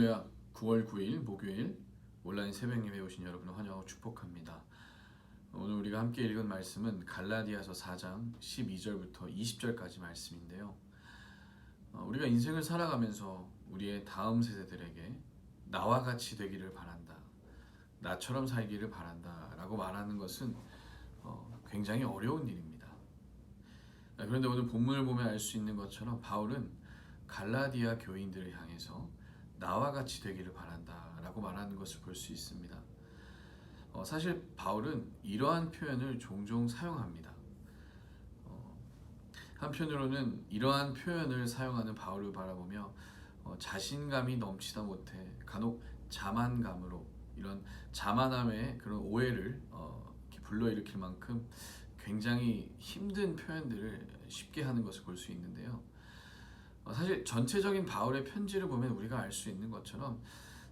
할렐루야. 9월 9일 목요일 온라인 새벽예배에 오신 여러분을 환영하고 축복합니다. 오늘 우리가 함께 읽은 말씀은 갈라디아서 4장 12절부터 20절까지 말씀인데요. 우리가 인생을 살아가면서 우리의 다음 세대들에게 나와 같이 되기를 바란다, 나처럼 살기를 바란다 라고 말하는 것은 굉장히 어려운 일입니다. 그런데 오늘 본문을 보면 알 수 있는 것처럼 바울은 갈라디아 교인들을 향해서 나와 같이 되기를 바란다 라고 말하는 것을 볼 수 있습니다. 사실 바울은 이러한 표현을 종종 사용합니다. 한편으로는 이러한 표현을 사용하는 바울을 바라보며 자신감이 넘치다 못해 간혹 자만감으로 이런 자만함의 그런 오해를 이렇게 불러일으킬 만큼 굉장히 힘든 표현들을 쉽게 하는 것을 볼 수 있는데요. 사실 전체적인 바울의 편지를 보면 우리가 알 수 있는 것처럼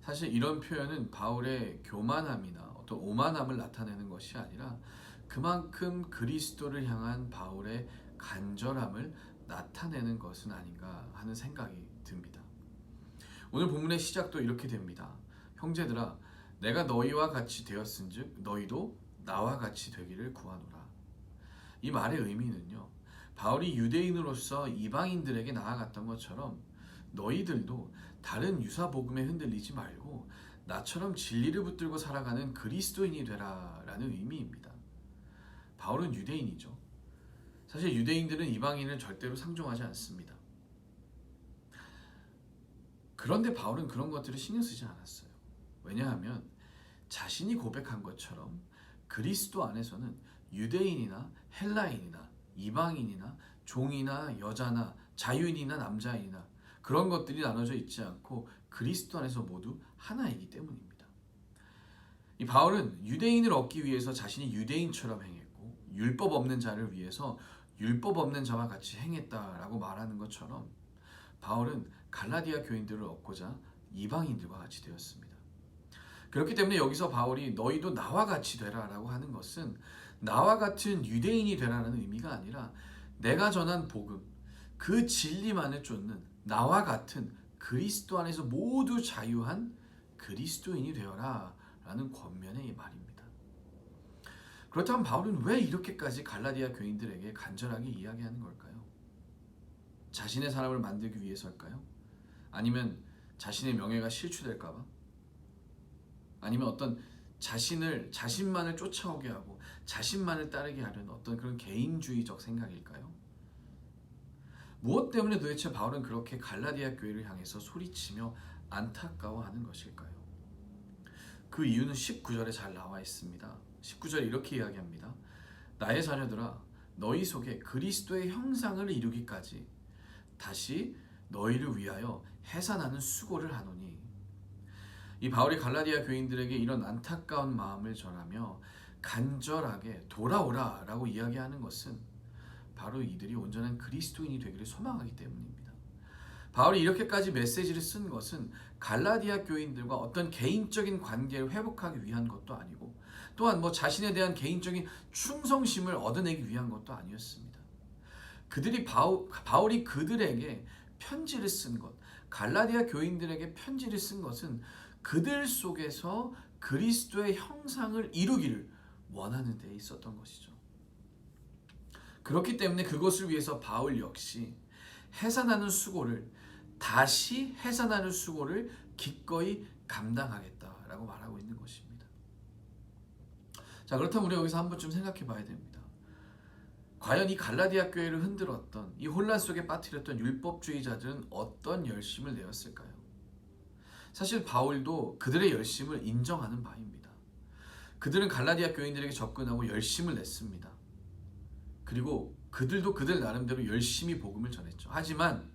사실 이런 표현은 바울의 교만함이나 어떤 오만함을 나타내는 것이 아니라 그만큼 그리스도를 향한 바울의 간절함을 나타내는 것은 아닌가 하는 생각이 듭니다. 오늘 본문의 시작도 이렇게 됩니다. 형제들아, 내가 너희와 같이 되었은즉 너희도 나와 같이 되기를 구하노라. 이 말의 의미는요, 바울이 유대인으로서 이방인들에게 나아갔던 것처럼 너희들도 다른 유사 복음에 흔들리지 말고 나처럼 진리를 붙들고 살아가는 그리스도인이 되라 라는 의미입니다. 바울은 유대인이죠. 사실 유대인들은 이방인을 절대로 상종하지 않습니다. 그런데 바울은 그런 것들을 신경 쓰지 않았어요. 왜냐하면 자신이 고백한 것처럼 그리스도 안에서는 유대인이나 헬라인이나 이방인이나 종이나 여자나 자유인이나 남자인이나 그런 것들이 나눠져 있지 않고 그리스도 안에서 모두 하나이기 때문입니다. 이 바울은 유대인을 얻기 위해서 자신이 유대인처럼 행했고 율법 없는 자를 위해서 율법 없는 자와 같이 행했다라고 말하는 것처럼 바울은 갈라디아 교인들을 얻고자 이방인들과 같이 되었습니다. 그렇기 때문에 여기서 바울이 너희도 나와 같이 되라라고 하는 것은 나와 같은 유대인이 되라는 의미가 아니라 내가 전한 복음, 그 진리만을 쫓는 나와 같은 그리스도 안에서 모두 자유한 그리스도인이 되어라 라는 권면의 말입니다. 그렇다면 바울은 왜 이렇게까지 갈라디아 교인들에게 간절하게 이야기하는 걸까요? 자신의 사람을 만들기 위해서일까요? 아니면 자신의 명예가 실추될까 봐? 아니면 어떤 자신만을 쫓아오게 하고 자신만을 따르게 하려는 어떤 그런 개인주의적 생각일까요? 무엇 때문에 도대체 바울은 그렇게 갈라디아 교회를 향해서 소리치며 안타까워하는 것일까요? 그 이유는 19절에 잘 나와 있습니다. 19절에 이렇게 이야기합니다. 나의 자녀들아, 너희 속에 그리스도의 형상을 이루기까지 다시 너희를 위하여 해산하는 수고를 하노니. 이 바울이 갈라디아 교인들에게 이런 안타까운 마음을 전하며 간절하게 돌아오라 라고 이야기하는 것은 바로 이들이 온전한 그리스도인이 되기를 소망하기 때문입니다. 바울이 이렇게까지 메시지를 쓴 것은 갈라디아 교인들과 어떤 개인적인 관계를 회복하기 위한 것도 아니고 또한 자신에 대한 개인적인 충성심을 얻어내기 위한 것도 아니었습니다. 바울이 그들에게 편지를 쓴 것, 갈라디아 교인들에게 편지를 쓴 것은 그들 속에서 그리스도의 형상을 이루기를 원하는 데 있었던 것이죠. 그렇기 때문에 그것을 위해서 바울 역시 다시 해산하는 수고를 기꺼이 감당하겠다라고 말하고 있는 것입니다. 자, 그렇다면 우리 여기서 한 번쯤 생각해 봐야 됩니다. 과연 이 갈라디아 교회를 흔들었던, 이 혼란 속에 빠뜨렸던 율법주의자들은 어떤 열심을 내었을까요? 사실 바울도 그들의 열심을 인정하는 바입니다. 그들은 갈라디아 교인들에게 접근하고 열심을 냈습니다. 그리고 그들도 그들 나름대로 열심히 복음을 전했죠. 하지만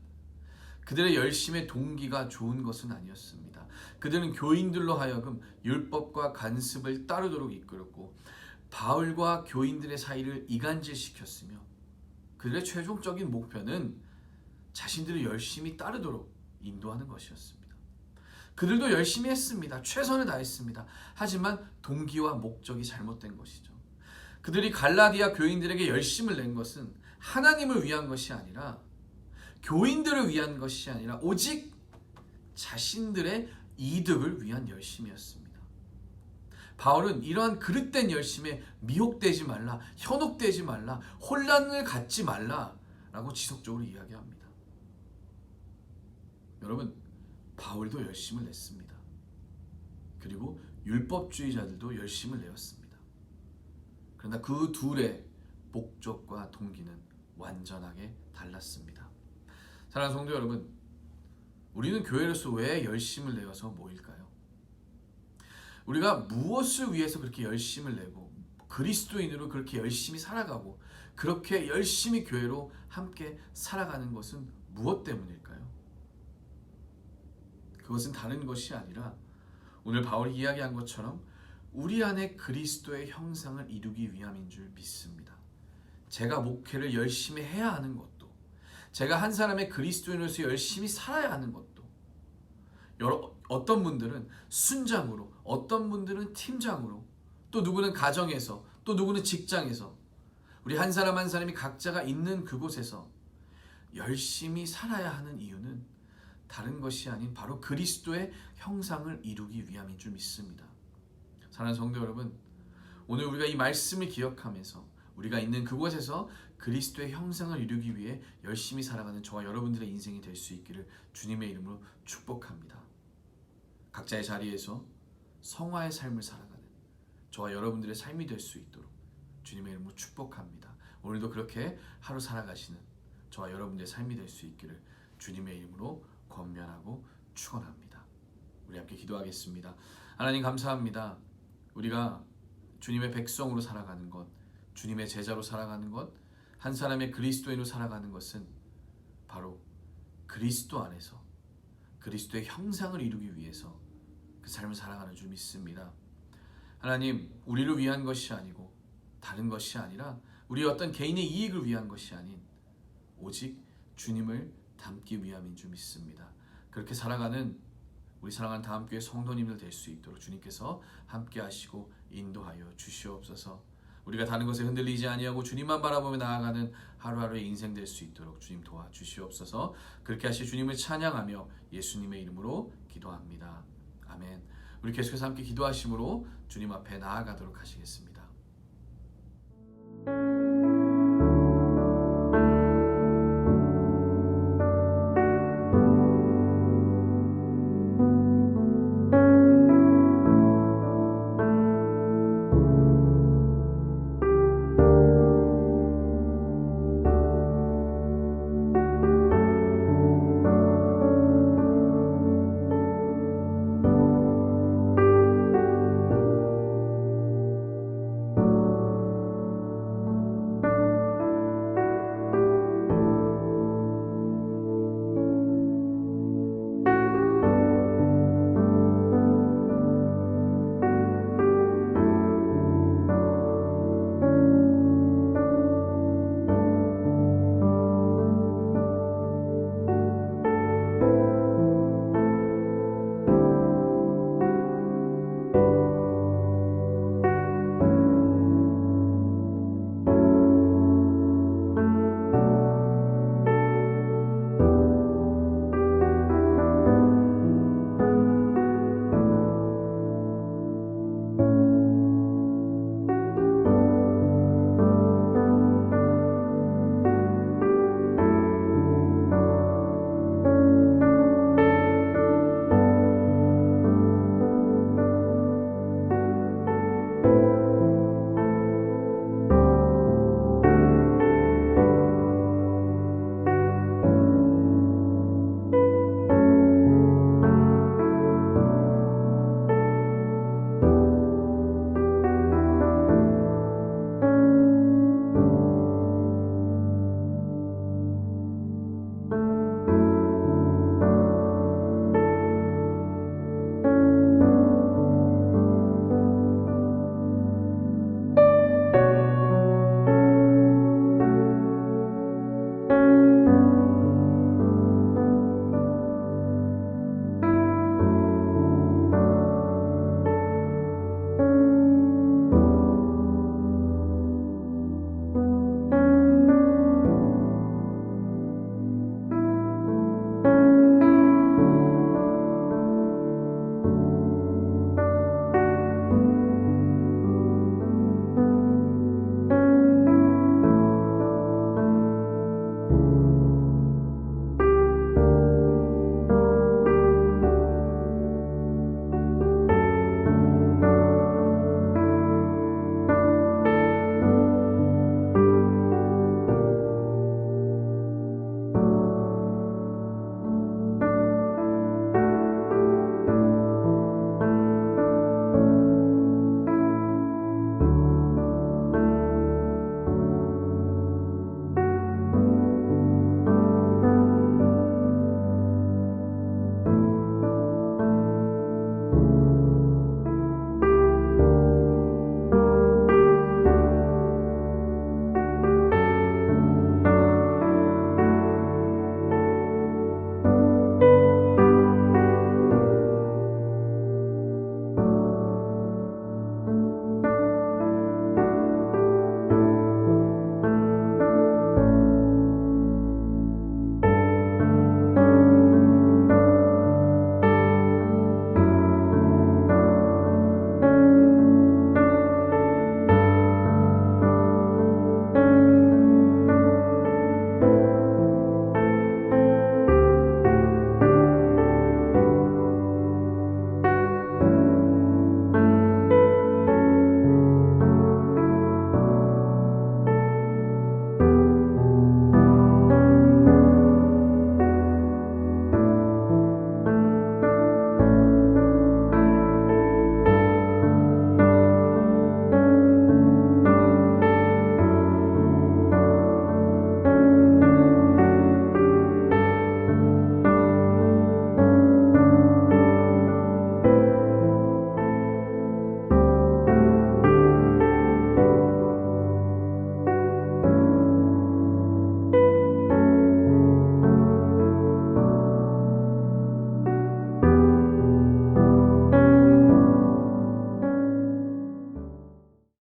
그들의 열심의 동기가 좋은 것은 아니었습니다. 그들은 교인들로 하여금 율법과 간습을 따르도록 이끌었고 바울과 교인들의 사이를 이간질시켰으며 그들의 최종적인 목표는 자신들을 열심히 따르도록 인도하는 것이었습니다. 그들도 열심히 했습니다. 최선을 다했습니다. 하지만 동기와 목적이 잘못된 것이죠. 그들이 갈라디아 교인들에게 열심을 낸 것은 하나님을 위한 것이 아니라 교인들을 위한 것이 아니라 오직 자신들의 이득을 위한 열심이었습니다. 바울은 이러한 그릇된 열심에 미혹되지 말라, 현혹되지 말라, 혼란을 갖지 말라라고 지속적으로 이야기합니다. 여러분, 바울도 열심을 냈습니다. 그리고 율법주의자들도 열심을 내었습니다. 그러나 그 둘의 목적과 동기는 완전하게 달랐습니다. 사랑하는 성도 여러분, 우리는 교회로서 왜 열심을 내어서 모일까요? 우리가 무엇을 위해서 그렇게 열심을 내고 그리스도인으로 그렇게 열심히 살아가고 그렇게 열심히 교회로 함께 살아가는 것은 무엇 때문일까요? 그것은 다른 것이 아니라 오늘 바울이 이야기한 것처럼 우리 안에 그리스도의 형상을 이루기 위함인 줄 믿습니다. 제가 목회를 열심히 해야 하는 것도, 제가 한 사람의 그리스도인으로서 열심히 살아야 하는 것도, 어떤 분들은 순장으로, 어떤 분들은 팀장으로, 또 누구는 가정에서, 또 누구는 직장에서, 우리 한 사람 한 사람이 각자가 있는 그곳에서 열심히 살아야 하는 이유는 다른 것이 아닌 바로 그리스도의 형상을 이루기 위함인 줄 믿습니다. 사랑하는 성도 여러분, 오늘 우리가 이 말씀을 기억하면서 우리가 있는 그곳에서 그리스도의 형상을 이루기 위해 열심히 살아가는 저와 여러분들의 인생이 될 수 있기를 주님의 이름으로 축복합니다. 각자의 자리에서 성화의 삶을 살아가는 저와 여러분들의 삶이 될 수 있도록 주님의 이름으로 축복합니다. 오늘도 그렇게 하루 살아가시는 저와 여러분들의 삶이 될 수 있기를 주님의 이름으로 권면하고 축원합니다. 우리 함께 기도하겠습니다. 하나님 감사합니다. 우리가 주님의 백성으로 살아가는 것, 주님의 제자로 살아가는 것, 한 사람의 그리스도인으로 살아가는 것은 바로 그리스도 안에서 그리스도의 형상을 이루기 위해서 그 삶을 살아가는 줄 믿습니다. 하나님, 우리를 위한 것이 아니고 다른 것이 아니라 우리 어떤 개인의 이익을 위한 것이 아닌 오직 주님을 닮기 위함인 줄 믿습니다. 그렇게 살아가는 우리 사랑하는 다음교회 성도님들 될 수 있도록 주님께서 함께 하시고 인도하여 주시옵소서. 우리가 다른 것에 흔들리지 아니하고 주님만 바라보며 나아가는 하루하루의 인생 될 수 있도록 주님 도와주시옵소서. 그렇게 하시 주님을 찬양하며 예수님의 이름으로 기도합니다. 아멘. 우리 계속해서 함께 기도하심으로 주님 앞에 나아가도록 하시겠습니다.